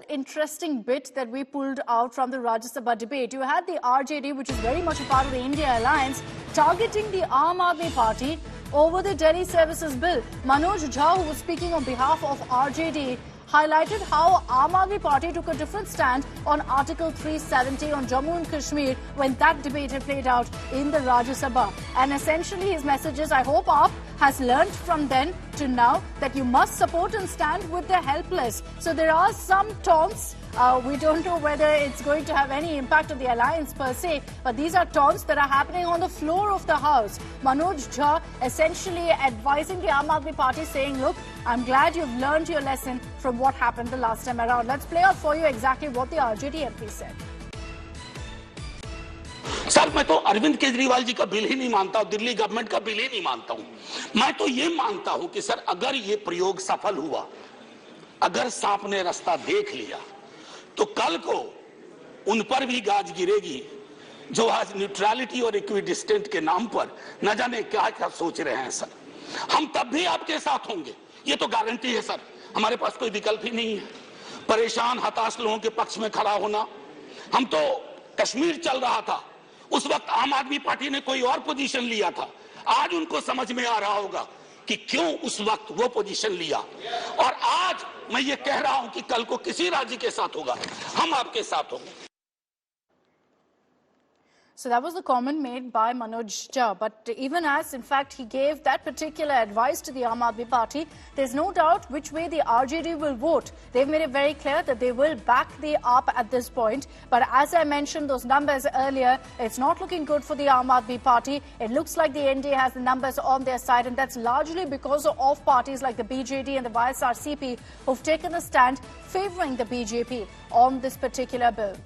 interesting bit that we pulled out from the Rajya Sabha debate. You had the RJD, which is very much a part of the India Alliance, targeting the Aam Aadmi Party over the Delhi Services Bill. Manoj Jha, who was speaking on behalf of RJD, highlighted how Aam Aadmi Party took a different stand on Article 370 on Jammu and Kashmir when that debate had played out in the Rajya Sabha. And essentially his message is, I hope AAP has learnt from then to now that you must support and stand with the helpless. So there are some taunts. We don't know whether it's going to have any impact on the alliance per se, but these are taunts that are happening on the floor of the House. Manoj Jha essentially advising the Aam Aadmi Party, saying, look, I'm glad you've learned your lesson from what happened the last time around. Let's play out for you exactly what the RJD MP said. Sir, मैं तो अरविंद केजरीवाल जी का bill ही नहीं मानता हूं, Delhi government का bill ही नहीं मानता हूं। मैं तो ये मानता हूं कि सर, अगर ये प्रयोग सफल हुआ, अगर सांप ने रास्ता देख लिया, तो कल को उन पर भी गाज गिरेगी जो आज न्यूट्रलिटी और इक्विडिस्टेंट के नाम पर न जाने क्या क्या सोच रहे हैं। सर, हम तब भी आपके साथ होंगे, ये तो गारंटी है सर, हमारे पास कोई विकल्प ही नहीं है। परेशान हताश लोगों के पक्ष में खड़ा होना। हम तो कश्मीर चल रहा था, उस वक्त आम आदमी पार्टी ने कोई और पोजीशन लिया था। आज उनको समझ में आ रहा होगा कि क्यों उस वक्त वो पोजीशन लिया, और आज मैं ये कह रहा हूं कि कल को किसी राज्य के साथ होगा, हम आपके साथ होंगे। So that was the comment made by Manoj Jha. But even as, in fact, he gave that particular advice to the Aam Aadmi Party, there's no doubt which way the RJD will vote. They've made it very clear that they will back the AAP at this point. But as I mentioned those numbers earlier, it's not looking good for the Aam Aadmi Party. It looks like the NDA has the numbers on their side, and that's largely because of parties like the BJD and the YSRCP who've taken a stand favouring the BJP on this particular bill.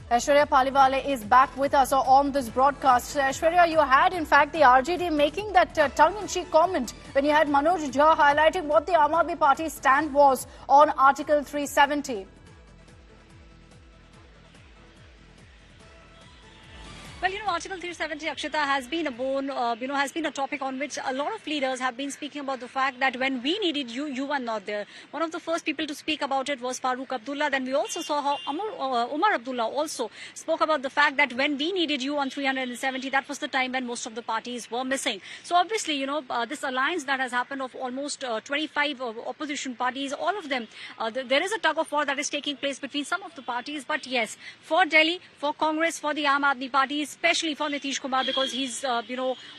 Aishwarya Paliwale is back with us on this broadcast. Aishwarya, you had, in fact, the RJD making that tongue-in-cheek comment when you had Manoj Jha highlighting what the Aam Aadmi Party's stand was on Article 370. Well, Article 370, Akshita, has been a bone, has been a topic on which a lot of leaders have been speaking about the fact that when we needed you, you were not there. One of the first people to speak about it was Farooq Abdullah. Then we also saw how Umar Abdullah also spoke about the fact that when we needed you on 370, that was the time when most of the parties were missing. So obviously, this alliance that has happened of almost 25 opposition parties, all of them, there is a tug of war that is taking place between some of the parties. But yes, for Delhi, for Congress, for the Aam Aadmi Party, especially for Nitish Kumar, because he's,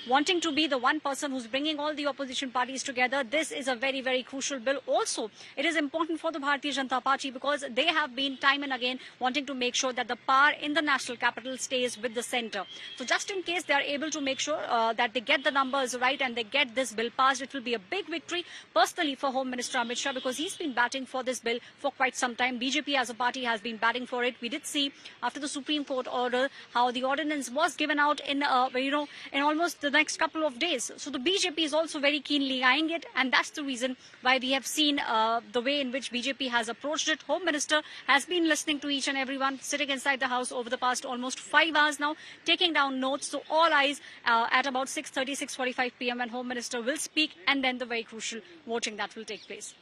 wanting to be the one person who's bringing all the opposition parties together. This is a very, very crucial bill. Also, it is important for the Bharatiya Janata Party because they have been time and again wanting to make sure that the power in the national capital stays with the centre. So just in case they are able to make sure that they get the numbers right and they get this bill passed, it will be a big victory personally for Home Minister Amit Shah, because he's been batting for this bill for quite some time. BJP as a party has been batting for it. We did see after the Supreme Court order how the ordinance was given out in almost the next couple of days. So the BJP is also very keenly eyeing it, and that's the reason why we have seen the way in which BJP has approached it. Home Minister has been listening to each and everyone, sitting inside the house over the past almost 5 hours now, taking down notes. So all eyes at about 6:30, 6:45 p.m. when Home Minister will speak, and then the very crucial voting that will take place.